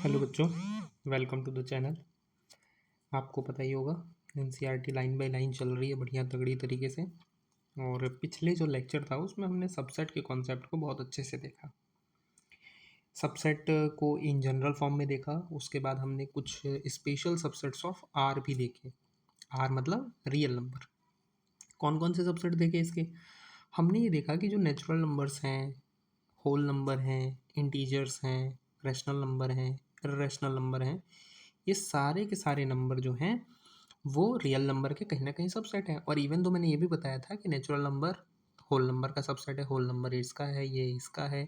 Hello बच्चों, welcome to the channel. आपको पता ही होगा एनसीईआरटी लाइन बाय लाइन चल रही है बढ़िया तगड़ी तरीके से। और पिछले जो लेक्चर था उसमें हमने सबसेट के कॉन्सेप्ट को बहुत अच्छे से देखा। सबसेट को इन जनरल फॉर्म में देखा, उसके बाद हमने कुछ स्पेशल सबसेट्स ऑफ आर भी देखे। आर मतलब रियल नंबर। कौन कौन से सबसेट देखे इसके? हमने ये देखा कि जो नेचुरल नंबर्स हैं, होल नंबर हैं, इंटीजर्स हैं, रैशनल नंबर हैं, इर्रेशनल नंबर हैं, ये सारे के सारे नंबर जो हैं वो रियल नंबर के कहीं ना कहीं सबसेट हैं। और इवन तो मैंने ये भी बताया था कि नेचुरल नंबर होल नंबर का सबसेट है, होल नंबर इसका है, ये इसका है,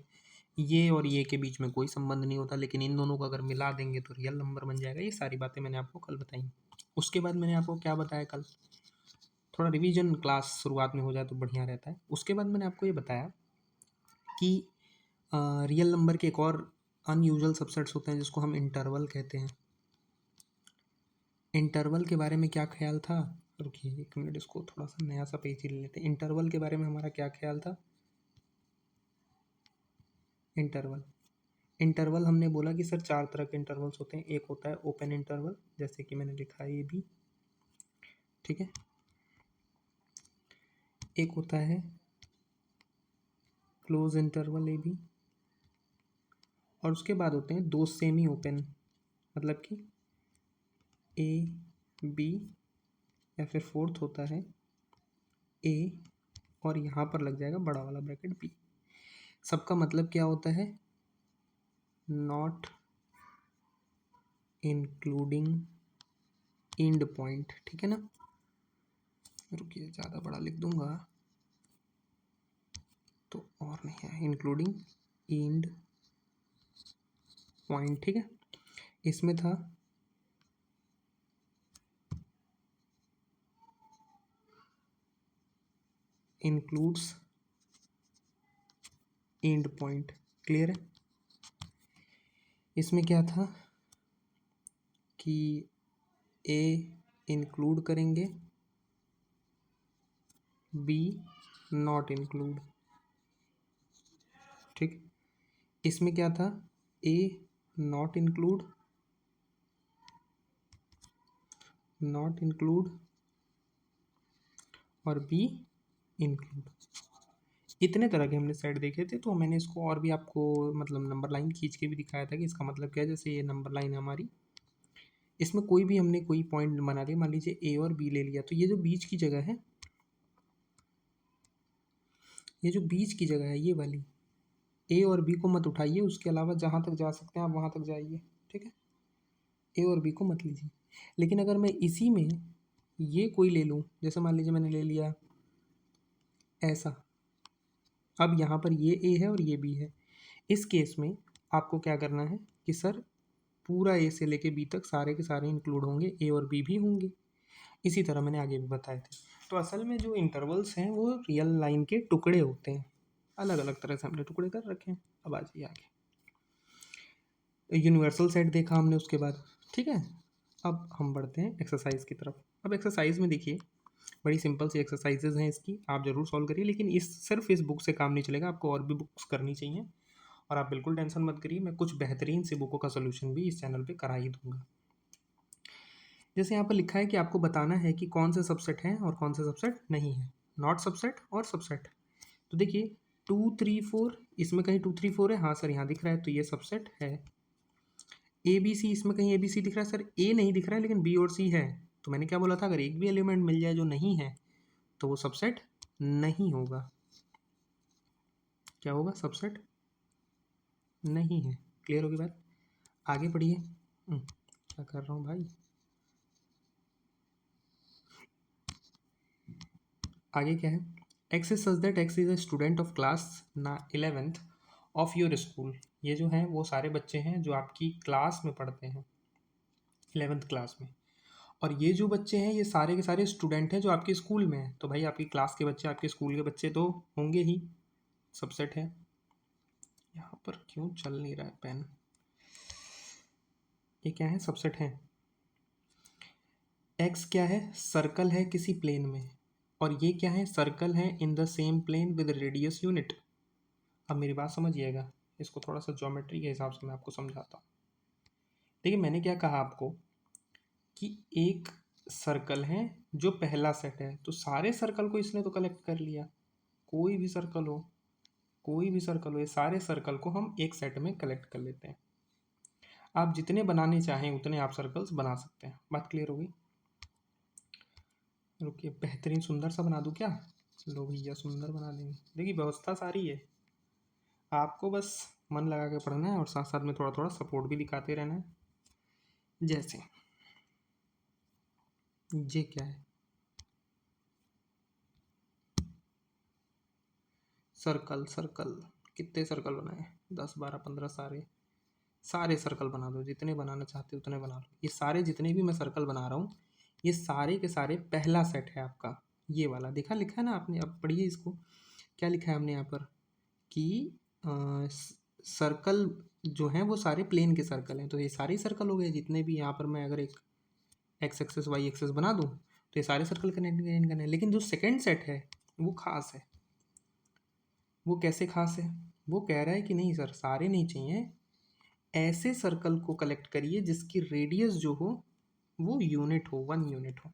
ये और ये के बीच में कोई संबंध नहीं होता, लेकिन इन दोनों को अगर मिला देंगे तो रियल नंबर बन जाएगा। ये सारी बातें मैंने आपको कल बताई। उसके बाद मैंने आपको क्या बताया कल? थोड़ा रिवीजन क्लास शुरुआत में हो जाए तो बढ़िया रहता है। उसके बाद मैंने आपको ये बताया कि रियल नंबर के एक और अनयूजुअल सबसेट्स होते हैं जिसको हम इंटरवल कहते हैं। इंटरवल के बारे में क्या ख्याल था? रुकिए एक मिनट, इसको थोड़ा सा नया सा पेज ही ले लेते हैं। इंटरवल के बारे में हमारा क्या ख्याल था? इंटरवल इंटरवल हमने बोला कि सर चार तरह के इंटरवल्स होते हैं। एक होता है ओपन इंटरवल, जैसे कि मैंने लिखा है ये भी, ठीक है। एक होता है क्लोज इंटरवल, ये भी। और उसके बाद होते हैं दो सेमी ओपन, मतलब कि ए बी, या फिर फोर्थ होता है ए और यहाँ पर लग जाएगा बड़ा वाला ब्रैकेट बी। सबका मतलब क्या होता है? नॉट इंक्लूडिंग एंड पॉइंट, ठीक है ना। रुकिए ज़्यादा बड़ा लिख दूंगा तो और नहीं है, इंक्लूडिंग एंड पॉइंट, ठीक है। इसमें था इंक्लूड्स एंड पॉइंट, क्लियर है। इसमें क्या था कि ए इंक्लूड करेंगे, बी नॉट इंक्लूड, ठीक। इसमें क्या था? ए नॉट इंक्लूड और बी इंक्लूड। इतने तरह के हमने सेट देखे थे, तो मैंने इसको और भी आपको मतलब नंबर लाइन खींच के भी दिखाया था कि इसका मतलब क्या है। जैसे ये नंबर लाइन है हमारी, इसमें कोई भी हमने कोई पॉइंट बना लिया, मान लीजिए ए और बी ले लिया, तो ये जो बीच की जगह है, ये जो बीच की जगह है ये वाली, ए और बी को मत उठाइए, उसके अलावा जहाँ तक जा सकते हैं आप वहाँ तक जाइए, ठीक है। ए और बी को मत लीजिए। लेकिन अगर मैं इसी में ये कोई ले लूँ, जैसे मान लीजिए मैंने ले लिया ऐसा, अब यहाँ पर ये ए है और ये बी है। इस केस में आपको क्या करना है कि सर पूरा ए से लेके बी तक सारे के सारे इंक्लूड होंगे, ए और बी भी होंगे। इसी तरह मैंने आगे भी बताए थे। तो असल में जो इंटरवल्स हैं वो रियल लाइन के टुकड़े होते हैं, अलग अलग तरह से हमने टुकड़े कर रखे हैं। अब आ जाइए आगे, यूनिवर्सल सेट देखा हमने उसके बाद, ठीक है। अब हम बढ़ते हैं एक्सरसाइज की तरफ। अब एक्सरसाइज में देखिए, बड़ी सिंपल सी एक्सरसाइजेज हैं इसकी, आप ज़रूर सॉल्व करिए। लेकिन सिर्फ इस बुक से काम नहीं चलेगा, आपको और भी बुक्स करनी चाहिए। और आप बिल्कुल टेंशन मत करिए, मैं कुछ बेहतरीन सी बुकों का सोल्यूशन भी इस चैनल पे करा ही दूंगा। जैसे यहाँ पर लिखा है कि आपको बताना है कि कौन से सबसेट हैं और कौन से सबसेट नहीं है, नॉट सबसेट और सबसेट। तो देखिए 2 3 4, इसमें कहीं 2 3 4 है, हाँ सर यहाँ दिख रहा है, तो ये सबसेट है। ए बी सी, इसमें कहीं ए बी सी दिख रहा है सर, ए नहीं दिख रहा है लेकिन बी और सी है। तो मैंने क्या बोला था, अगर एक भी एलिमेंट मिल जाए जो नहीं है तो वो सबसेट नहीं होगा। क्या होगा? सबसेट नहीं है। क्लियर होगी बात? आगे पढ़िए। क्या कर रहा हूँ भाई, आगे क्या है? X is such that x is a student of class 11th of your school. ये जो हैं वो सारे बच्चे हैं जो आपकी क्लास में पढ़ते हैं, 11th क्लास में। और ये जो बच्चे हैं ये सारे के सारे स्टूडेंट हैं जो आपके स्कूल में हैं। तो भाई आपकी क्लास के बच्चे आपके स्कूल के बच्चे तो होंगे ही, सबसेट है। यहाँ पर क्यों चल नहीं रहा है पेन? ये क्या है? सबसेट है। एक्स क्या है? सर्कल है किसी प्लेन में, और ये क्या है? सर्कल है in the same plane with radius unit. अब मेरी बात समझिएगा, इसको थोड़ा सा ज्योमेट्री के हिसाब से मैं आपको समझाता हूँ। देखिए मैंने क्या कहा आपको कि एक सर्कल है जो पहला सेट है, तो सारे सर्कल को इसने तो कलेक्ट कर लिया। कोई भी सर्कल हो, कोई भी सर्कल हो, ये सारे सर्कल को हम एक सेट में कलेक्ट कर लेते हैं। आप जितने बनाने चाहें उतने आप सर्कल्स बना सकते हैं। बात क्लियर होगी? रुकिए, बेहतरीन सुंदर सा बना दूं क्या? लो भैया, सुंदर बना देंगे। देखिए व्यवस्था सारी है, आपको बस मन लगा के पढ़ना है और साथ साथ में थोड़ा थोड़ा सपोर्ट भी दिखाते रहना है। जैसे ये क्या है? सर्कल। सर्कल कितने सर्कल बनाए? 10 12 15, सारे सारे सर्कल बना दो, जितने बनाना चाहते हो उतने बना लो। ये सारे जितने भी मैं सर्कल बना रहा हूँ, ये सारे के सारे पहला सेट है आपका, ये वाला। देखा, लिखा है ना आपने? अब पढ़िए इसको, क्या लिखा है हमने यहाँ पर कि सर्कल जो हैं वो सारे प्लेन के सर्कल हैं। तो ये सारे सर्कल हो गए जितने भी। यहाँ पर मैं अगर एक एक्स एक्सेस वाई एक्सेस बना दूँ तो ये सारे सर्कल कनेक्ट करने हैं। लेकिन जो सेकेंड सेट है वो खास है। वो कैसे खास है? वो कह रहा है कि नहीं सर, सारे नहीं चाहिए, ऐसे सर्कल को कलेक्ट करिए जिसकी रेडियस जो हो वो यूनिट हो, 1 यूनिट हो।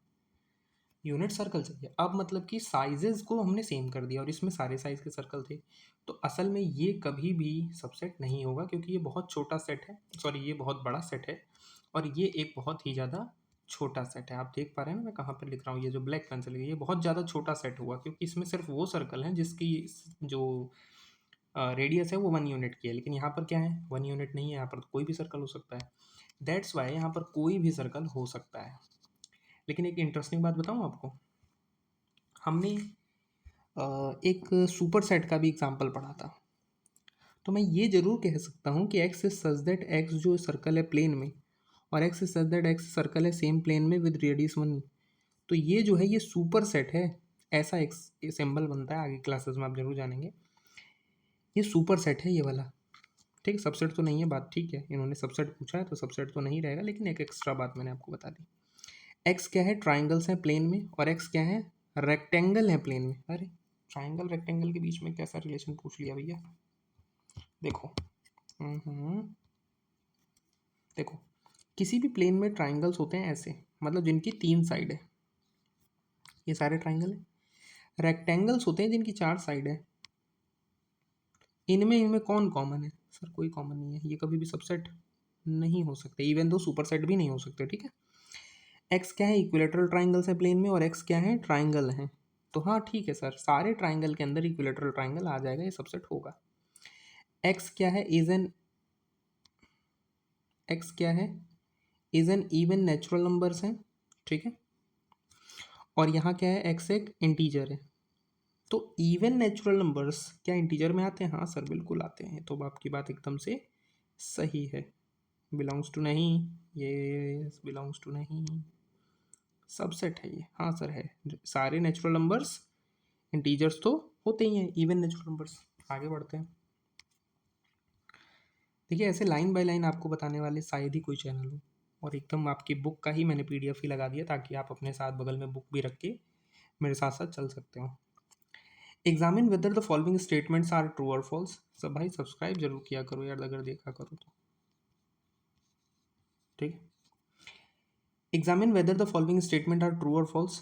यूनिट सर्कल चाहिए। अब मतलब कि साइजेस को हमने सेम कर दिया और इसमें सारे साइज के सर्कल थे। तो असल में ये कभी भी सबसेट नहीं होगा, क्योंकि ये बहुत छोटा सेट है, सॉरी ये बहुत बड़ा सेट है और ये एक बहुत ही ज़्यादा छोटा सेट है। आप देख पा रहे हैं ना मैं कहाँ पर लिख रहा हूँ? ये जो ब्लैक पेंसिल है, ये बहुत ज़्यादा छोटा सेट हुआ, क्योंकि इसमें सिर्फ वो सर्कल हैं जिसकी जो रेडियस है वो 1 यूनिट की है। लेकिन यहाँ पर क्या है? 1 यूनिट नहीं है, यहाँ पर तो कोई भी सर्कल हो सकता है। दैट्स वाई यहाँ पर कोई भी सर्कल हो सकता है। लेकिन एक इंटरेस्टिंग बात बताऊँ आपको, हमने एक सुपर सेट का भी एग्जाम्पल पढ़ा था। तो मैं ये जरूर कह सकता हूँ कि x is such that x जो सर्कल है प्लेन में, और x is such that x circle है सेम प्लेन में विद रेडियस 1। तो ये जो है ये सुपर सेट है। ऐसा एक सिंबल बनता है, आगे क्लासेस में आप जरूर जानेंगे। ये सुपर सेट है ये वाला। ठीक है, सबसेट तो नहीं है, बात ठीक है, इन्होंने सबसेट पूछा है तो सबसेट तो नहीं रहेगा, लेकिन एक एक्स्ट्रा बात मैंने आपको बता दी। एक्स क्या है? ट्राइंगल्स हैं प्लेन में, और एक्स क्या है? रेक्टेंगल है प्लेन में। अरे ट्राइंगल रेक्टेंगल के बीच में कैसा रिलेशन पूछ लिया भैया? देखो, देखो, किसी भी प्लेन में ट्राइंगल्स होते हैं ऐसे, मतलब जिनकी 3 साइड है। ये सारे ट्राइंगल है। रेक्टेंगल्स होते हैं जिनकी 4 साइड है। इनमें इनमें कौन कॉमन है? सर कोई कॉमन नहीं है, ये कभी भी सबसेट नहीं हो सकते, इवन दो सुपर सेट भी नहीं हो सकते। ठीक है, एक्स क्या है? इक्विलेटरल ट्राइंगल्स है प्लेन में, और एक्स क्या है? ट्राइंगल है। तो हाँ ठीक है सर, सारे ट्राइंगल के अंदर इक्विलेटरल ट्राइंगल आ जाएगा, ये सबसेट होगा। एक्स क्या है? इज एन एक्स क्या है? Is an even natural numbers है। ठीक है, और यहाँ क्या है? एक्स एक इंटीजर है। तो इवन नेचुरल नंबर्स क्या इंटीजर में आते हैं? हाँ सर बिल्कुल आते हैं। तो आपकी बात एकदम से सही है। बिलोंग्स टू नहीं, ये बिलोंग्स टू नहीं, सबसेट है ये। हाँ सर है। सारे नेचुरल नंबर्स इंटीजर्स तो होते ही हैं, इवन नेचुरल नंबर्स। आगे बढ़ते हैं। देखिए ऐसे लाइन बाय लाइन आपको बताने वाले शायद ही कोई चैनल हो, और एकदम आपकी बुक का ही मैंने पीडीएफ ही लगा दिया ताकि आप अपने साथ बगल में बुक भी रख के मेरे साथ साथ चल सकते हो। Examine whether the following statements are true और फॉल्स। सब भाई सब्सक्राइब जरूर किया करो यार, अगर देखा करो तो। ठीक है, examine whether the following statement are true और फॉल्स।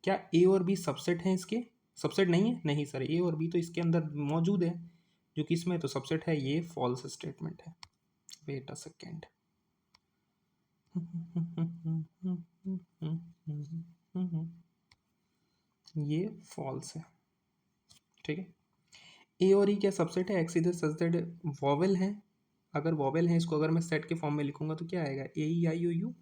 क्या ए और बी सबसेट हैं इसके? सबसेट नहीं है, नहीं सर, ए और बी तो इसके अंदर मौजूद है, जो कि इसमें तो सबसेट है। ये फॉल्स स्टेटमेंट है। वेट अ सेकेंड, ये फॉल्स है। ठीक है, ए और ई क्या सबसेट है? एक्स इधर सच दैट वॉवेल है। अगर वॉवेल है, इसको अगर मैं सेट के फॉर्म में लिखूंगा तो क्या आएगा? ए ई आई ओ यू।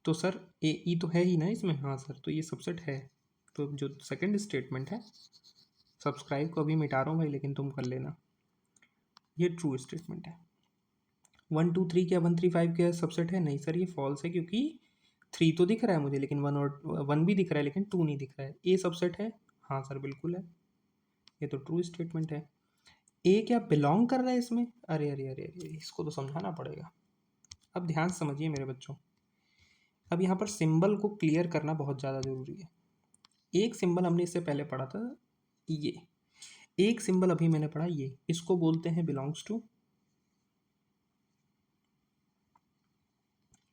तो सर ए ई तो है ही ना इसमें। हाँ सर, तो ये सबसेट है। तो जो सेकंड स्टेटमेंट है, सब्सक्राइब को अभी मिटा रहा हूँ भाई, लेकिन तुम कर लेना, ये ट्रू स्टेटमेंट है। 1 2 3 क्या 1 3 5 क्या सबसेट है? नहीं सर, ये फॉल्स है, क्योंकि 3 तो दिख रहा है मुझे, लेकिन 1 और 1 भी दिख रहा है लेकिन 2 नहीं दिख रहा है। ए सबसेट है? हाँ सर बिल्कुल है, ये तो ट्रू स्टेटमेंट है। ए क्या बिलोंग कर रहा है इसमें? अरे अरे अरे अरे, इसको तो समझाना पड़ेगा। अब ध्यान से समझिए मेरे बच्चों, अब यहाँ पर सिंबल को क्लियर करना बहुत ज़्यादा ज़रूरी है। एक सिंबल हमने इससे पहले पढ़ा था, ये एक सिंबल अभी मैंने पढ़ा, ये इसको बोलते हैं बिलोंग्स टू।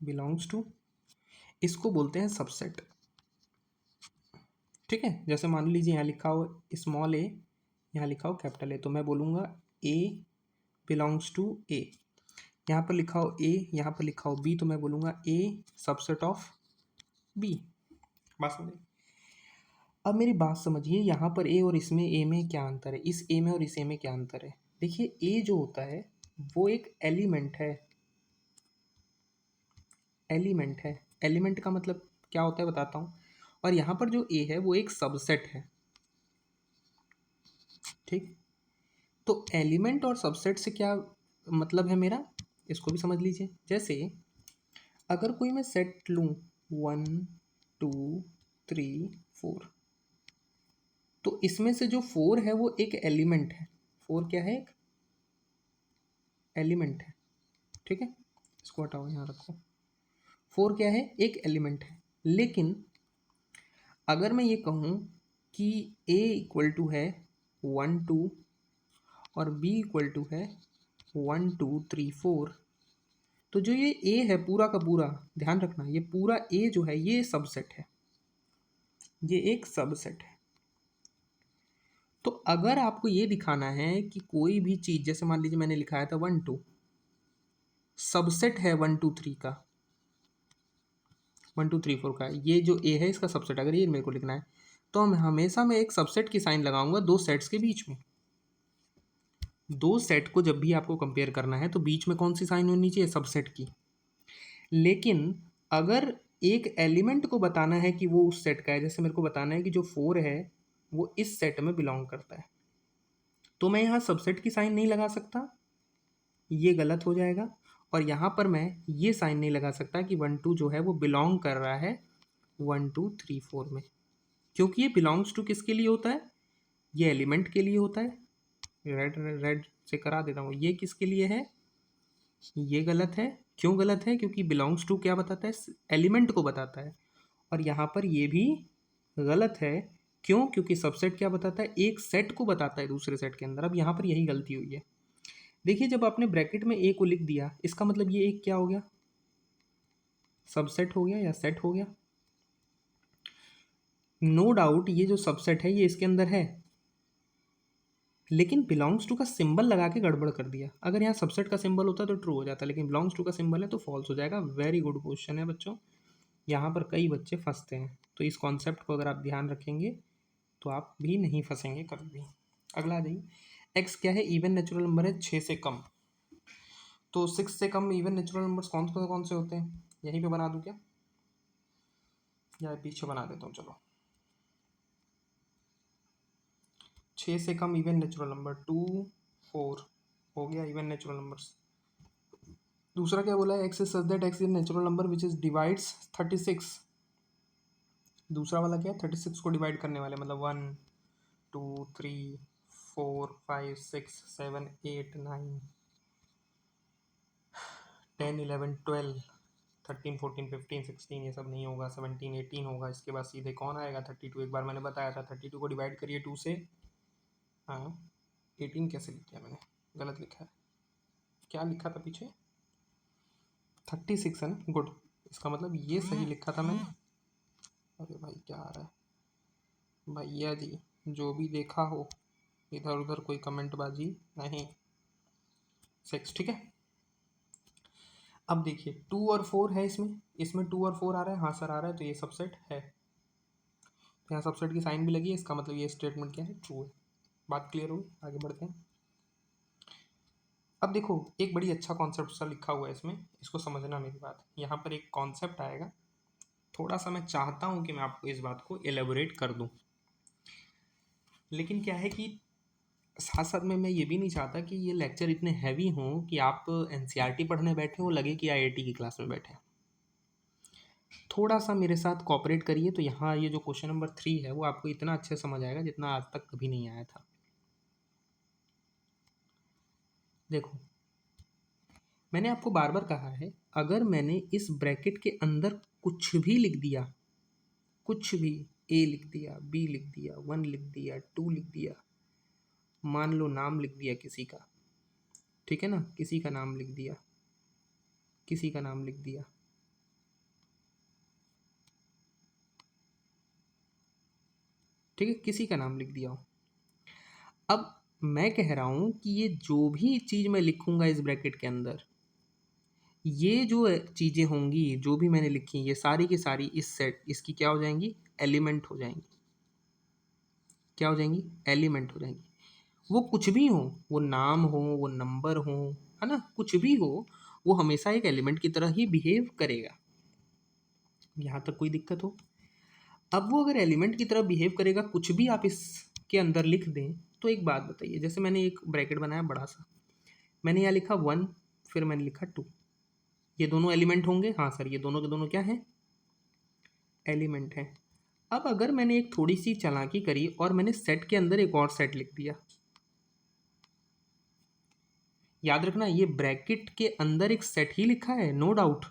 बिलोंग्स टू, इसको बोलते हैं सबसेट। ठीक है, जैसे मान लीजिए यहाँ लिखा हो स्मॉल ए, यहाँ लिखा हो कैपिटल ए, तो मैं बोलूँगा ए बिलोंग्स टू ए। यहाँ पर लिखा हो ए, यहाँ पर लिखा हो बी, तो मैं बोलूँगा ए सबसेट ऑफ बी। बात समझिए। अब मेरी बात समझिए, यहाँ पर ए और इसमें ए में क्या अंतर है, इस ए में और इस ए में क्या अंतर है। देखिए ए जो होता है वो एक एलिमेंट है, एलिमेंट है। एलिमेंट का मतलब क्या होता है बताता हूँ। और यहाँ पर जो ए है वो एक सबसेट है। ठीक, तो एलिमेंट और सबसेट से क्या मतलब है मेरा, इसको भी समझ लीजिए। जैसे अगर कोई मैं सेट लूँ 1 2 3 4, तो इसमें से जो 4 है वो एक एलिमेंट है। 4 क्या है, एक एलिमेंट है। ठीक है, इसको हटाओ, यहाँ रखो। 4 क्या है, एक एलिमेंट है। लेकिन अगर मैं ये कहूँ कि a इक्वल टू है 1 2 और b इक्वल टू है 1 2 3 4, तो जो ये a है पूरा का पूरा, ध्यान रखना ये पूरा a जो है ये सबसेट है, ये एक सबसेट है। तो अगर आपको ये दिखाना है कि कोई भी चीज़, जैसे मान लीजिए मैंने लिखाया था 1 2, सबसेट है 1 2 3 का, 1 2 3 4 का, ये जो ए है इसका सबसेट, अगर ये मेरे को लिखना है तो हम हमेशा मैं एक सबसेट की साइन लगाऊंगा दो सेट्स के बीच में। दो सेट को जब भी आपको कंपेयर करना है तो बीच में कौन सी साइन होनी चाहिए, सबसेट की। लेकिन अगर एक एलिमेंट को बताना है कि वो उस सेट का है, जैसे मेरे को बताना है कि जो 4 है वो इस सेट में बिलोंग करता है, तो मैं यहाँ सबसेट की साइन नहीं लगा सकता, ये गलत हो जाएगा। और यहाँ पर मैं ये साइन नहीं लगा सकता कि 1 2 जो है वो बिलोंग कर रहा है 1 2 3 4 में, क्योंकि ये बिलोंग्स टू किसके लिए होता है, ये एलिमेंट के लिए होता है। रेड रेड से करा देता हूँ, ये किसके लिए है, ये गलत है। क्यों गलत है, क्योंकि बिलोंग्स टू क्या बताता है, एलिमेंट को बताता है। और यहाँ पर ये भी गलत है, क्यों, क्योंकि सबसेट क्या बताता है, एक सेट को बताता है दूसरे सेट के अंदर। अब यहाँ पर यही गलती हुई है। देखिए जब आपने ब्रैकेट में ए को लिख दिया, इसका मतलब ये एक क्या हो गया, सबसेट हो गया या सेट हो गया। नो डाउट ये जो सबसेट है ये इसके अंदर है, लेकिन बिलोंग्स टू का सिंबल लगा के गड़बड़ कर दिया। अगर यहाँ सबसेट का सिंबल होता तो ट्रू हो जाता, लेकिन बिलोंग्स टू का सिंबल है तो फॉल्स हो जाएगा। वेरी गुड क्वेश्चन है बच्चों, यहाँ पर कई बच्चे फंसते हैं, तो इस कॉन्सेप्ट को अगर आप ध्यान रखेंगे तो आप भी नहीं फंसेंगे कभी भी। अगला आ जाइए, एक्स क्या है, इवन नेचुरल नंबर है 6 से कम। तो 6 से कम इवन नेचुरल नंबर्स कौन से होते हैं, यहीं पे बना दूं क्या, या पीछे बना देता हूँ, चलो। 6 से कम इवन नेचुरल नंबर 2 4 हो गया इवन नेचुरल नंबर्स। दूसरा क्या बोला है, x is such that x is natural number which is divides 36। दूसरा वाला क्या है, 36 को डिवाइड करने वाले, मतलब 1 2 3 4 5 6 7 8 9 10 11 12 13 14 15 16, ये सब नहीं होगा, 17 18 होगा। इसके बाद सीधे कौन आएगा, 32। एक बार मैंने बताया था 32 को डिवाइड करिए 2 से। हाँ, 18 कैसे लिख दिया मैंने, गलत लिखा है, क्या लिखा था पीछे, 36 है ना, गुड। इसका मतलब ये सही लिखा था मैंने। अरे भाई क्या आ रहा है भैया जी, जो भी देखा हो इधर उधर कोई कमेंटबाजी नहीं, 6, ठीक है। अब देखिए 2 और 4 है इसमें, इसमें 2 और 4 आ रहा है, हाँ सर आ रहा है, तो ये सबसेट है। तो यहाँ सबसेट की साइन भी लगी है, इसका मतलब ये स्टेटमेंट क्या है, ट्रू है। बात क्लियर हुई, आगे बढ़ते हैं। अब देखो एक बड़ी अच्छा कॉन्सेप्ट सा लिखा हुआ है इसमें, इसको समझना मेरी बात। यहाँ पर एक कॉन्सेप्ट आएगा, थोड़ा सा मैं चाहता हूँ कि मैं आपको इस बात को एलेबोरेट कर दूँ, लेकिन क्या है कि साथ साथ में मैं ये भी नहीं चाहता कि ये लेक्चर इतने हैवी हों कि आप एनसीईआरटी पढ़ने बैठे हो लगे कि आईआईटी की क्लास में बैठे हैं। थोड़ा सा मेरे साथ कॉपरेट करिए, तो यहाँ ये जो क्वेश्चन नंबर 3 है वो आपको इतना अच्छे समझ आएगा जितना आज तक कभी नहीं आया था। देखो मैंने आपको बार बार कहा है, अगर मैंने इस ब्रैकेट के अंदर कुछ भी लिख दिया, कुछ भी, ए लिख दिया, बी लिख दिया, 1 लिख दिया, 2 लिख दिया, मान लो नाम लिख दिया किसी का, ठीक है ना, किसी का नाम लिख दिया, किसी का नाम लिख दिया, ठीक है, किसी का नाम लिख दिया हो। अब मैं कह रहा हूँ कि ये जो भी चीज़ मैं लिखूंगा इस ब्रैकेट के अंदर, ये जो चीज़ें होंगी जो भी मैंने लिखी ये सारी की सारी इस सेट इसकी क्या हो जाएंगी, एलिमेंट हो जाएंगी। क्या हो जाएंगी, एलिमेंट हो जाएंगी। वो कुछ भी हो, वो नाम हो, वो नंबर हो, है ना, कुछ भी हो, वो हमेशा एक एलिमेंट की तरह ही बिहेव करेगा। यहाँ तक कोई दिक्कत हो? अब वो अगर एलिमेंट की तरह बिहेव करेगा, कुछ भी आप इसके अंदर लिख दें, तो एक बात बताइए, जैसे मैंने एक ब्रैकेट बनाया बड़ा सा, मैंने यहाँ लिखा 1, फिर मैंने लिखा 2, ये दोनों एलिमेंट होंगे? हाँ सर, ये दोनों के दोनों क्या हैं, एलिमेंट हैं। अब अगर मैंने एक थोड़ी सी चालाकी करी और मैंने सेट के अंदर एक और सेट लिख दिया, याद रखना ये ब्रैकेट के अंदर एक सेट ही लिखा है, नो डाउट,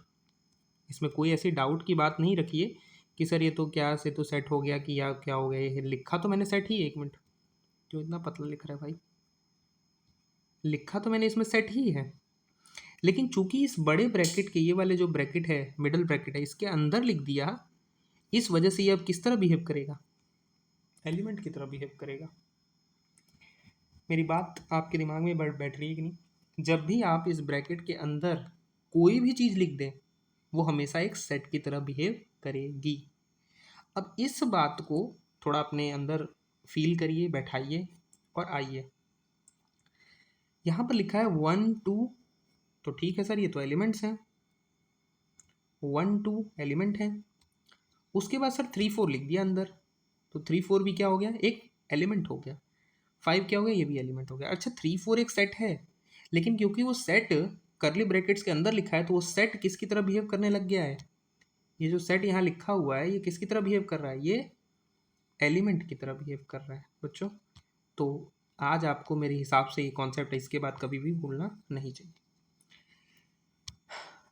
इसमें कोई ऐसी डाउट की बात नहीं रखिए कि सर ये तो क्या से तो सेट हो गया कि या क्या हो गया, ये लिखा तो मैंने सेट ही, एक मिनट, क्यों इतना पतला लिख रहा है भाई, लिखा तो मैंने इसमें सेट ही है, लेकिन चूंकि इस बड़े ब्रैकेट के ये वाले जो ब्रैकेट है, मिडल ब्रैकेट है, इसके अंदर लिख दिया, इस वजह से ये अब किस तरह बिहेव करेगा, एलिमेंट की तरह बिहेव करेगा। मेरी बात आपके दिमाग में बैठ रही है कि नहीं? जब भी आप इस ब्रैकेट के अंदर कोई भी चीज़ लिख दें, वो हमेशा एक सेट की तरह बिहेव करेगी। अब इस बात को थोड़ा अपने अंदर फील करिए, बैठाइए और आइए, यहाँ पर लिखा है 1 2, तो ठीक है सर, ये तो एलिमेंट्स हैं, 1 2 एलिमेंट हैं। उसके बाद सर 3 4 लिख दिया अंदर, तो 3 4 भी क्या हो गया, एक एलिमेंट हो गया। 5 क्या हो गया, ये भी एलिमेंट हो गया। अच्छा 3 4 एक सेट है, लेकिन क्योंकि वो सेट करली ब्रैकेट्स के अंदर लिखा है, तो वो सेट किसकी तरह बिहेव करने लग गया है, ये जो सेट यहाँ लिखा हुआ है ये किसकी तरह बिहेव कर रहा है, ये एलिमेंट की तरह बिहेव कर रहा है बच्चों। तो आज आपको मेरे हिसाब से ये कॉन्सेप्ट है, इसके बाद कभी भी भूलना नहीं चाहिए।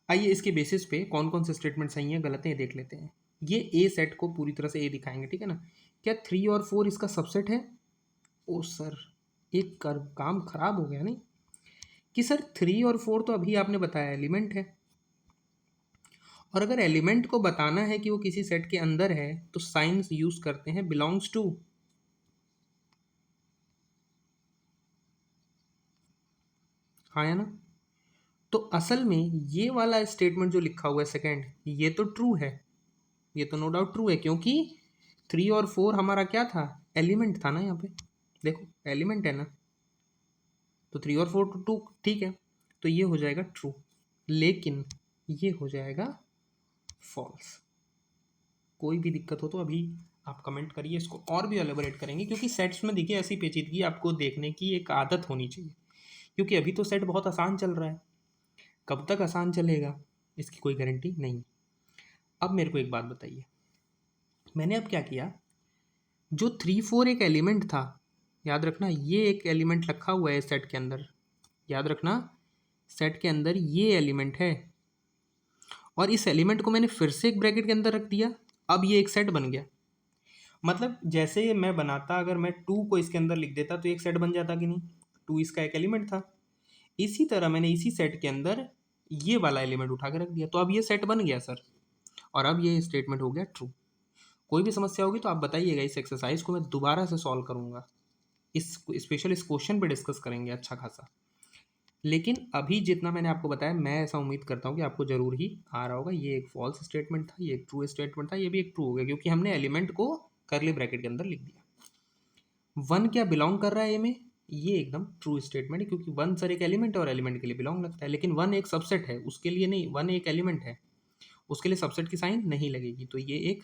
आइए इसके बेसिस पे कौन कौन से स्टेटमेंट सही हैं गलत हैं देख लेते हैं। ये ए सेट को पूरी तरह से ए दिखाएंगे, ठीक है ना। क्या 3 और 4 इसका सबसेट है? ओ सर, एक काम खराब हो गया नहीं, कि सर 3 और 4 तो अभी आपने बताया एलिमेंट है, और अगर एलिमेंट को बताना है कि वो किसी सेट के अंदर है, तो साइंस यूज करते हैं बिलोंग्स टू। हाँ या ना? तो असल में ये वाला स्टेटमेंट जो लिखा हुआ है सेकंड, ये तो ट्रू है, ये तो नो डाउट ट्रू है, क्योंकि 3 और 4 हमारा क्या था, एलिमेंट था ना। यहाँ पे देखो एलिमेंट है ना, तो 3 और 4 तो 2 ठीक है, तो ये हो जाएगा ट्रू, लेकिन ये हो जाएगा फॉल्स। कोई भी दिक्कत हो तो अभी आप कमेंट करिए, इसको और भी एलेबोरेट करेंगे, क्योंकि सेट्स में देखिए ऐसी पेचीदगी आपको देखने की एक आदत होनी चाहिए, क्योंकि अभी तो सेट बहुत आसान चल रहा है, कब तक आसान चलेगा इसकी कोई गारंटी नहीं। अब मेरे को एक बात बताइए, मैंने अब क्या किया, जो 3 4 एक एलिमेंट था, याद रखना ये एक एलिमेंट रखा हुआ है सेट के अंदर, याद रखना सेट के अंदर ये एलिमेंट है, और इस एलिमेंट को मैंने फिर से एक ब्रैकेट के अंदर रख दिया, अब ये एक सेट बन गया। मतलब जैसे मैं बनाता, अगर मैं 2 को इसके अंदर लिख देता तो एक सेट बन जाता कि नहीं, 2 इसका एक एलिमेंट था। इसी तरह मैंने इसी सेट के अंदर ये वाला एलिमेंट उठा के रख दिया, तो अब ये सेट बन गया सर, और अब ये स्टेटमेंट हो गया ट्रू। कोई भी समस्या होगी तो आप बताइएगा, इस एक्सरसाइज को मैं दोबारा से सॉल्व करूंगा, इस स्पेशल इस क्वेश्चन पे डिस्कस करेंगे अच्छा खासा। लेकिन अभी जितना मैंने आपको बताया, मैं ऐसा उम्मीद करता हूँ कि आपको जरूर ही आ रहा होगा। ये एक फॉल्स स्टेटमेंट था, ये एक ट्रू स्टेटमेंट था, ये भी एक ट्रू हो गया, क्योंकि हमने एलिमेंट को करली ब्रैकेट के अंदर लिख दिया। 1 क्या बिलोंग कर रहा है ए में, ये एकदम ट्रू स्टेटमेंट है, क्योंकि 1 सर एक एलिमेंट है और एलिमेंट के लिए बिलोंग लगता है, लेकिन 1 एक सबसेट है, उसके लिए नहीं, 1 एक एलिमेंट है, उसके लिए सबसेट की साइन नहीं लगेगी, तो ये एक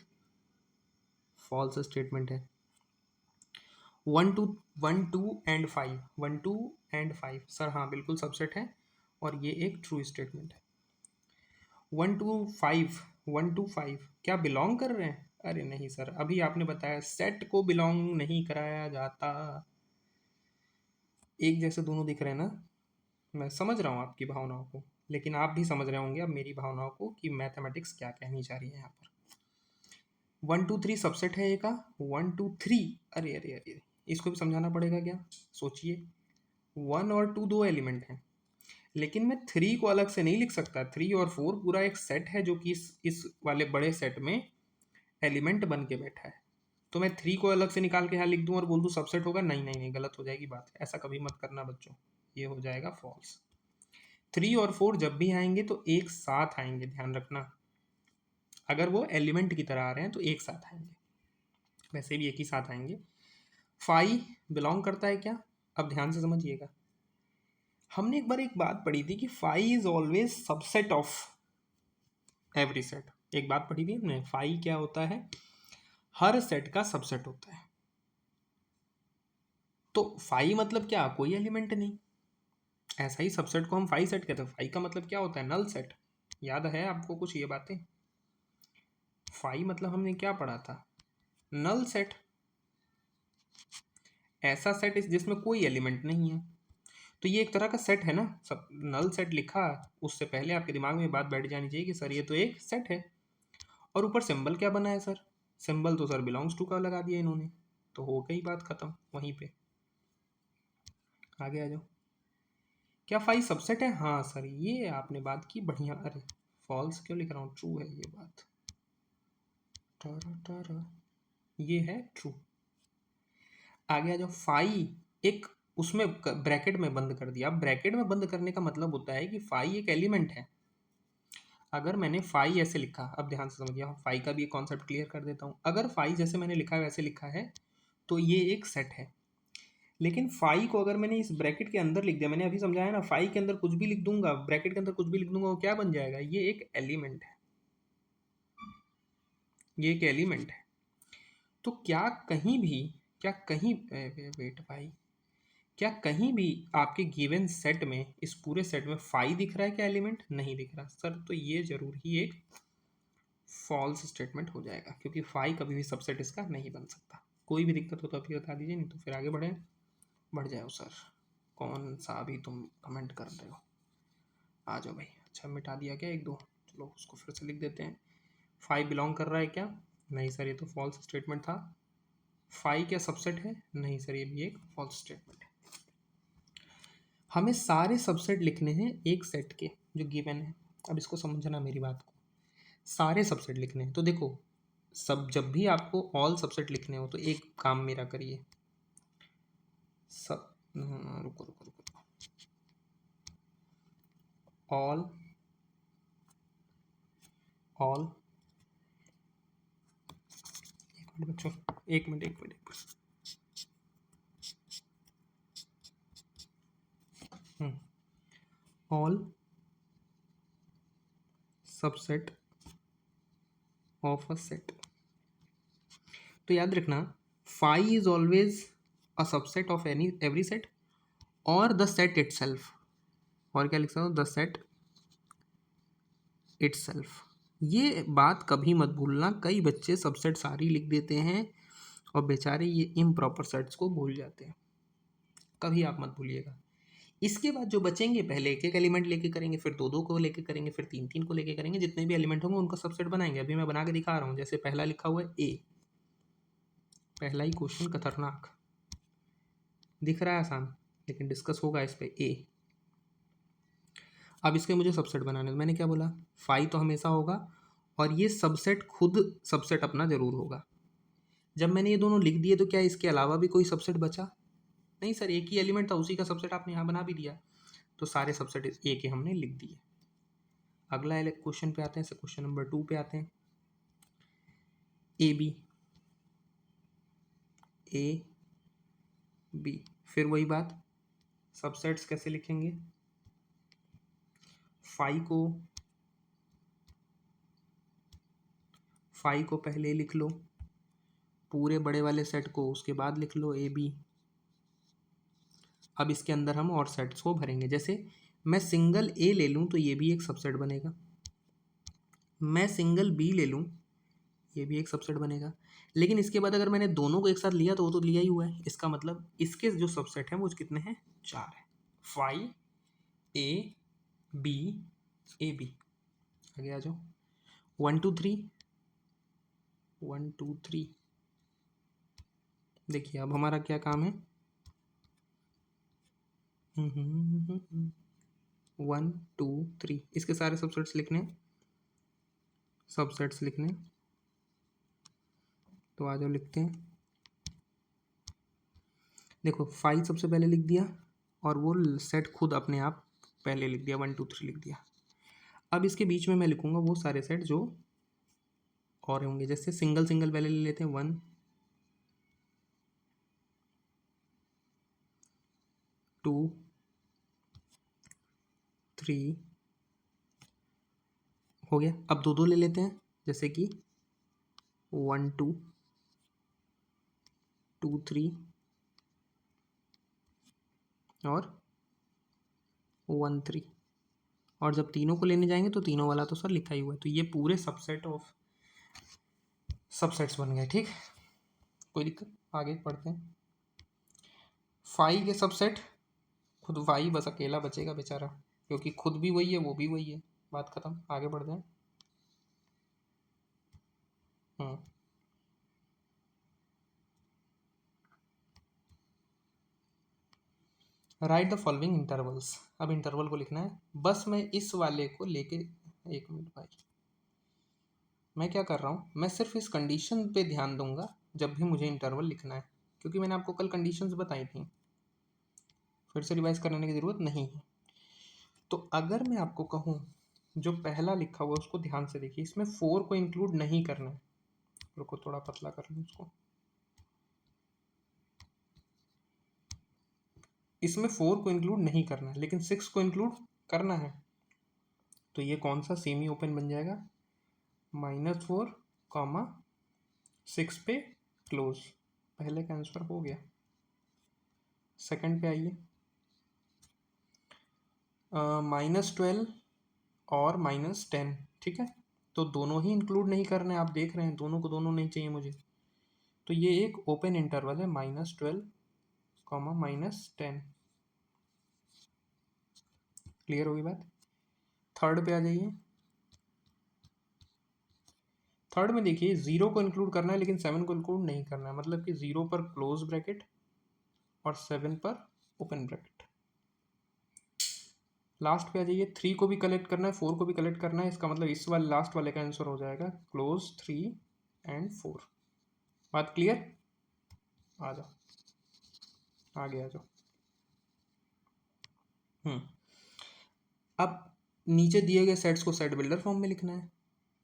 फॉल्स स्टेटमेंट है। 1 2 1 2 एंड 5, 1 2 एंड 5 सर हाँ बिल्कुल सबसेट है, और ये एक ट्रू स्टेटमेंट है। 1 2 5, 1 2 5 क्या बिलोंग कर रहे हैं? अरे नहीं सर, अभी आपने बताया सेट को बिलोंग नहीं कराया जाता। एक जैसे दोनों दिख रहे हैं ना, मैं समझ रहा हूँ आपकी भावनाओं को, लेकिन आप भी समझ रहे होंगे अब मेरी भावनाओं को कि मैथमेटिक्स क्या कहनी चाह रही है यहाँ पर। 1 2 3 सबसेट है ए का, 1 2 3, अरे अरे अरे, इसको भी समझाना पड़ेगा क्या, सोचिए। 1 और 2 दो एलिमेंट हैं, लेकिन मैं 3 को अलग से नहीं लिख सकता, 3 और 4 पूरा एक सेट है, जो कि इस वाले बड़े सेट में एलिमेंट बन के बैठा है। तो मैं 3 को अलग से निकाल के यहाँ लिख दूँ और बोल दूँ सबसेट होगा, नहीं नहीं नहीं, गलत हो जाएगी बात, ऐसा कभी मत करना बच्चों, ये हो जाएगा फॉल्स। 3 और 4 जब भी आएंगे तो एक साथ आएंगे, ध्यान रखना, अगर वो एलिमेंट की तरह आ रहे हैं तो एक साथ आएंगे, वैसे भी एक ही साथ आएंगे। 5 बिलोंग करता है क्या, अब ध्यान से समझिएगा, हमने एक बार एक बात पढ़ी थी कि 5 is always subset of every set. एक बात पढ़ी थी हमने, 5 क्या होता है, हर सेट का सबसेट होता है। तो 5 मतलब क्या, कोई एलिमेंट नहीं, ऐसा ही सबसेट को हम 5 सेट कहते हैं। 5 का मतलब क्या होता है, नल सेट। याद है आपको कुछ ये बातें, 5 मतलब हमने क्या पढ़ा था, नल सेट, ऐसा सेट जिसमें कोई एलिमेंट नहीं है। तो ये एक तरह का सेट है ना, सब नल सेट लिखा उससे पहले आपके दिमाग में बात बैठ जानी चाहिए कि सर ये तो एक सेट है। और ऊपर सिंबल क्या बना है सर, सिंबल तो सर बिलोंग्स टू का लगा दिया इन्होंने, तो हो गई बात खत्म वहीं पे। आगे आ जाओ, क्या 5 सबसेट है, हाँ सर ये आपने बात की बढ़िया, अरे फॉल्स क्यों लिख रहा हूँ, ट्रू है ये बात, टारा टारा, ये है ट्रू। आगे आ जाओ, 5 एक उसमें ब्रैकेट में बंद कर दिया। अब ब्रैकेट में बंद करने का मतलब होता है कि 5 एक एलिमेंट है। अगर मैंने 5 ऐसे लिखा, अब ध्यान से समझिए, 5 का भी एक कॉन्सेप्ट क्लियर कर देता हूँ। अगर 5 जैसे मैंने लिखा है वैसे लिखा है तो ये एक सेट है। लेकिन 5 को अगर मैंने इस ब्रैकेट के अंदर लिख दिया, मैंने अभी समझाया ना, 5 के अंदर कुछ भी लिख दूंगा, ब्रैकेट के अंदर कुछ भी लिख दूंगा, वो क्या बन जाएगा, ये एक एलिमेंट है, ये एक एलिमेंट है। तो क्या कहीं भी, क्या कहीं, वेट भाई, क्या कहीं भी आपके गिवन सेट में, इस पूरे सेट में 5 दिख रहा है क्या, एलिमेंट नहीं दिख रहा सर, तो ये जरूर ही एक फॉल्स स्टेटमेंट हो जाएगा, क्योंकि 5 कभी भी सबसेट इसका नहीं बन सकता। कोई भी दिक्कत हो तो अभी बता दीजिए, नहीं तो फिर आगे बढ़े, बढ़ जाओ सर, कौन सा अभी तुम कमेंट कर रहे हो, आ जाओ भाई। अच्छा मिटा दिया क्या एक दो, चलो उसको फिर से लिख देते हैं। 5 बिलोंग कर रहा है क्या, नहीं सर ये तो फॉल्स स्टेटमेंट था। 5 क्या सबसेट है, नहीं सर ये भी एक फॉल्स स्टेटमेंट है। हमें सारे सबसेट लिखने हैं एक सेट के जो गिवन है। अब इसको समझना मेरी बात को, सारे सबसेट लिखने हैं तो देखो, सब जब भी आपको ऑल सबसेट लिखने हो तो एक काम मेरा करिए, सब रुको रुको रुको, ऑल, ऑल, एक मिनट बच्चों, एक मिनट एक मिनट एक minute, all subset of a set. तो याद रखना, 5 is always a subset of any every set और द सेट इटसेल्फ, और क्या लिख सकता हूँ, द सेट इटसेल्फ। ये बात कभी मत भूलना, कई बच्चे सबसेट सारी लिख देते हैं और बेचारे ये इम्प्रॉपर सेट्स को भूल जाते हैं, कभी आप मत भूलिएगा। इसके बाद जो बचेंगे, पहले एक एक एलिमेंट लेके करेंगे, फिर दो दो को लेके करेंगे, फिर तीन तीन को लेके करेंगे, जितने भी एलिमेंट होंगे उनका सबसेट बनाएंगे। अभी मैं बना के दिखा रहा हूँ, जैसे पहला लिखा हुआ है ए, पहला ही क्वेश्चन खतरनाक दिख रहा है, आसान, लेकिन डिस्कस होगा इस पे, ए। अब इसके मुझे सबसेट बनाने, मैंने क्या बोला, 5 तो हमेशा होगा और ये सबसेट खुद सबसेट अपना जरूर होगा। जब मैंने ये दोनों लिख दिए तो क्या इसके अलावा भी कोई सबसेट बचा, नहीं सर, एक ही एलिमेंट था, उसी का सबसेट आपने यहाँ बना भी दिया, तो सारे सबसेट ए के हमने लिख दिए। अगला क्वेश्चन पे आते हैं, क्वेश्चन नंबर 2 पे आते हैं, ए बी, ए बी, फिर वही बात, सबसेट्स कैसे लिखेंगे, 5 को, 5 को पहले लिख लो, पूरे बड़े वाले सेट को उसके बाद लिख लो ए बी। अब इसके अंदर हम और सेट्स को भरेंगे, जैसे मैं सिंगल ए ले लूँ तो ये भी एक सबसेट बनेगा, मैं सिंगल बी ले लूँ ये भी एक सबसेट बनेगा। लेकिन इसके बाद अगर मैंने दोनों को एक साथ लिया तो वो तो लिया ही हुआ है, इसका मतलब इसके जो सबसेट हैं वो कितने हैं, 4 है, 5 ए बी, ए बी। आगे आ जाओ, 1 2 3, 1 2 3, देखिए अब हमारा क्या काम है, 1 2 3, इसके सारे सबसेट्स लिखने, सबसेट्स लिखने, तो आ जाओ लिखते हैं। देखो 5 सबसे पहले लिख दिया और वो सेट खुद अपने आप पहले लिख दिया, 1 2 3 लिख दिया। अब इसके बीच में मैं लिखूंगा वो सारे सेट जो और होंगे। जैसे सिंगल सिंगल पहले ले लेते हैं, 1 2 3 हो गया। अब दो दो ले लेते हैं, जैसे कि 1 2 2 3 और 1 3। और जब तीनों को लेने जाएंगे तो तीनों वाला तो सर लिखा ही हुआ है, तो ये पूरे सबसेट ऑफ सबसेट्स बन गए। ठीक, कोई दिक्कत? आगे पढ़ते हैं। 5 के सबसेट खुद 5 बस अकेला बचेगा बेचारा, क्योंकि खुद भी वही है वो भी वही है। बात खत्म, आगे बढ़ते हैं। Right the following intervals. अब इंटरवल को लिखना है। बस मैं इस वाले को लेके, एक मिनट भाई, मैं क्या कर रहा हूँ, मैं सिर्फ इस कंडीशन पे ध्यान दूंगा जब भी मुझे इंटरवल लिखना है, क्योंकि मैंने आपको कल कंडीशंस बताई थी, फिर से रिवाइज करने की ज़रूरत नहीं है। तो अगर मैं आपको कहूँ जो पहला लिखा हुआ उसको ध्यान से देखिए, इसमें 4 को इंक्लूड नहीं करना है। रुको थोड़ा पतला कर लूँ उसको। इसमें 4 को इंक्लूड नहीं करना है, लेकिन 6 को इंक्लूड करना है। तो ये कौन सा सेमी ओपन बन जाएगा, -4 कॉमा 6 पे क्लोज। पहले का आंसर हो गया। सेकंड पे आइए, -12 और -10। ठीक है, तो दोनों ही इंक्लूड नहीं करने, आप देख रहे हैं दोनों को दोनों नहीं चाहिए मुझे। तो ये एक ओपन इंटरवल है, -12 कॉमा -10। क्लियर होगी बात? थर्ड पे आ जाइए। थर्ड में देखिए 0 को इंक्लूड करना है लेकिन 7 को इंक्लूड नहीं करना है, मतलब कि 0 पर क्लोज ब्रैकेट और 7 पर ओपन ब्रैकेट। लास्ट पे आ जाइए, 3 को भी कलेक्ट करना है, 4 को भी कलेक्ट करना है, इसका मतलब इस वाले लास्ट वाले का आंसर हो जाएगा क्लोज 3 एंड 4। बात क्लियर? आ जाओ, आगे आ जाओ। अब नीचे दिए गए सेट्स को सेट बिल्डर फॉर्म में लिखना है।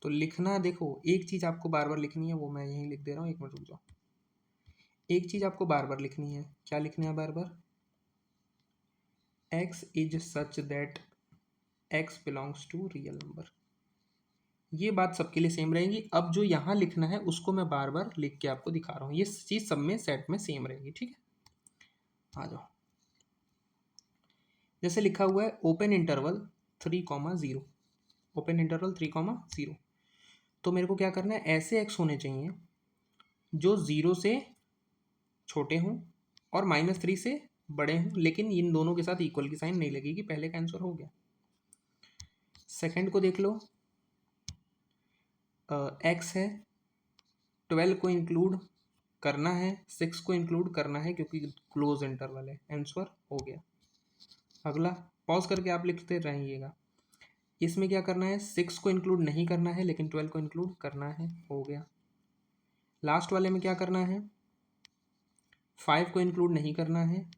तो लिखना, देखो एक चीज़ आपको बार बार लिखनी है, वो मैं यहीं लिख दे रहा हूँ, एक मिनट रुक जाओ। एक चीज़ आपको बार बार लिखनी है, क्या लिखना है बार बार? x is such that x belongs to real number. ये बात सबके लिए सेम रहेगी। अब जो यहाँ लिखना है उसको मैं बार बार लिख के आपको दिखा रहा हूँ, ये चीज़ सब में सेट में सेम रहेगी। ठीक है, आ जाओ। जैसे लिखा हुआ है ओपन इंटरवल 3,0, ओपन इंटरवल 3,0, तो मेरे को क्या करना है, ऐसे एक्स होने चाहिए जो 0 से छोटे हों और -3 से बड़े हों, लेकिन इन दोनों के साथ इक्वल की साइन नहीं लगेगी। पहले का आंसर हो गया। सेकंड को देख लो, एक्स है, 12 को इंक्लूड करना है, 6 को इंक्लूड करना है क्योंकि क्लोज इंटरवल है, आंसर हो गया। अगला पॉज करके आप लिखते रहिएगा। इसमें क्या करना है, 6 को इंक्लूड नहीं करना है लेकिन 12 को इंक्लूड करना है, हो गया। लास्ट वाले में क्या करना है, 5 को इंक्लूड नहीं करना है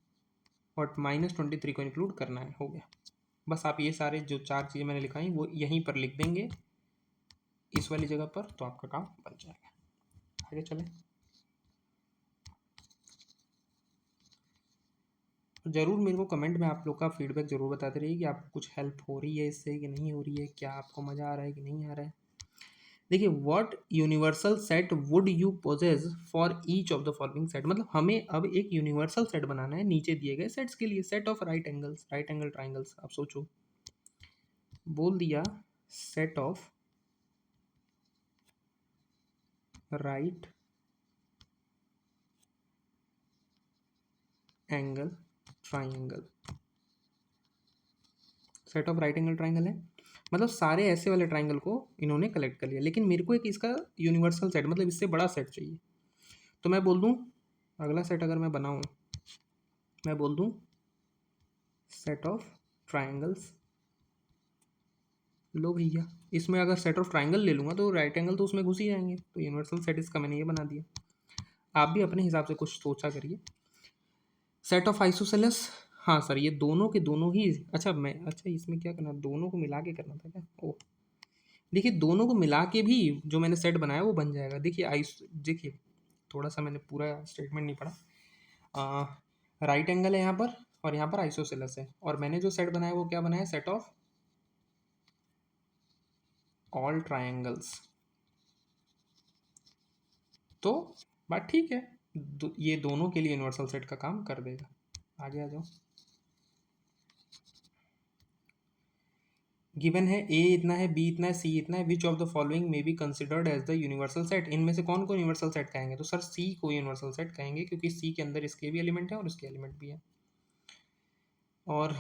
और -23 को इंक्लूड करना है, हो गया। बस आप ये सारे जो 4 चीज़ें मैंने लिखाई वो यहीं पर लिख देंगे इस वाली जगह पर, तो आपका काम बन जाएगा। आगे चलें। ज़रूर मेरे को कमेंट में आप लोग का फीडबैक ज़रूर बताते रहिए कि आपको कुछ हेल्प हो रही है इससे कि नहीं हो रही है, क्या आपको मज़ा आ रहा है कि नहीं आ रहा है। देखिए, what universal set would you possess for each of the following set, मतलब हमें अब एक यूनिवर्सल सेट बनाना है नीचे दिए गए सेट्स के लिए। Set of right angles, right angle triangles. आप सोचो, बोल दिया set of right angle triangle. Set of right angle triangle है, मतलब सारे ऐसे वाले ट्राइंगल को इन्होंने कलेक्ट कर लिया, लेकिन मेरे को एक इसका यूनिवर्सल सेट, मतलब इससे बड़ा सेट चाहिए। तो मैं बोल दूं, अगला सेट अगर मैं बनाऊं, मैं बोल दूं सेट ऑफ ट्राइंगल्स। लो भैया, इसमें अगर सेट ऑफ ट्राइंगल ले लूँगा तो राइट एंगल तो उसमें घुस ही जाएंगे, तो यूनिवर्सल सेट इसका मैंने ये बना दिया। आप भी अपने हिसाब से कुछ सोचा करिए। सेट ऑफ आइसोसेलेस, हाँ सर ये दोनों के दोनों ही, अच्छा इसमें क्या करना, दोनों को मिला के करना था क्या? ओह, देखिए दोनों को मिला के भी जो मैंने सेट बनाया वो बन जाएगा। देखिए थोड़ा सा मैंने पूरा स्टेटमेंट नहीं पढ़ा। राइट एंगल है यहाँ पर और यहाँ पर आइसोसेलेस है, और मैंने जो सेट बनाया वो क्या बनाया, सेट ऑफ ऑल ट्रायंगल्स। तो बात ठीक है, ये दोनों के लिए यूनिवर्सल सेट का काम कर देगा। आगे आ जाओ। गिवन है ए इतना है, बी इतना है, सी इतना है, which of the following may be considered as the universal set. इनमें से कौन को यूनिवर्सल सेट कहेंगे? तो सर सी को यूनिवर्सल सेट कहेंगे, क्योंकि सी के अंदर इसके भी एलिमेंट है और इसके एलिमेंट भी है। और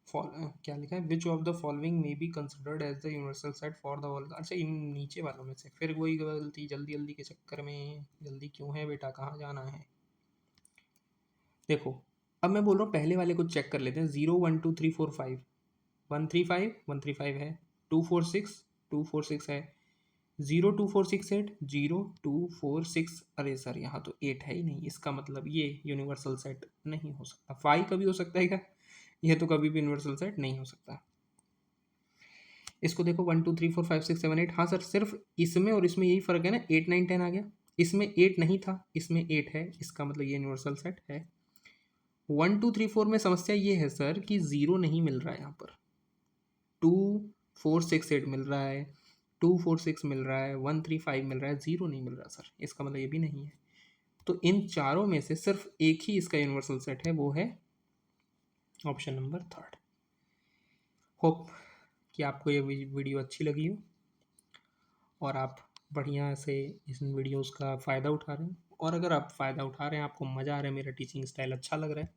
क्या लिखा है, which of the following may be considered as the universal set for the world. अच्छा इन नीचे वालों में से, फिर वही गलती, जल्दी जल्दी के चक्कर में, जल्दी क्यों है बेटा, कहाँ जाना है? देखो अब मैं बोल रहा हूँ पहले वाले को चेक कर लेते हैं। 0 1 2 3 4 5, 1 3 5 है, 2 4 6 है, 0 2 4 6 8, 0 2 4 6। अरे सर यहाँ तो 8 है ही नहीं, इसका मतलब ये यूनिवर्सल सेट नहीं हो सकता। 5 कभी हो सकता है क्या? ये तो कभी भी यूनिवर्सल सेट नहीं हो सकता। इसको देखो 1 2 3 4 5 6 7 8, हाँ सर सिर्फ इसमें और इसमें यही फर्क है ना, 8 9 10 आ गया। इसमें 8 नहीं था, इसमें 8 है, इसका मतलब ये यूनिवर्सल सेट है। 1 2 3 4 में समस्या ये है सर कि 0 नहीं मिल रहा है यहाँ पर, 2 4 6 8 मिल रहा है, 2 4 6 मिल रहा है, 1 3 5 मिल रहा है, 0 नहीं मिल रहा सर, इसका मतलब ये भी नहीं है। तो इन चारों में से सिर्फ एक ही इसका यूनिवर्सल सेट है, वो है ऑप्शन नंबर 3। होप कि आपको ये वीडियो अच्छी लगी हो और आप बढ़िया से इस वीडियोस का फ़ायदा उठा रहे हैं। और अगर आप फ़ायदा उठा रहे हैं, आपको मज़ा आ रहा है, मेरा टीचिंग स्टाइल अच्छा लग रहा है,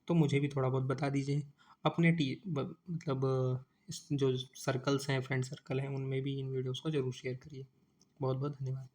तो मुझे भी थोड़ा बहुत बता दीजिए। अपने मतलब जो सर्कल्स हैं, फ्रेंड सर्कल हैं, उनमें भी इन वीडियोस को ज़रूर शेयर करिए। बहुत बहुत धन्यवाद।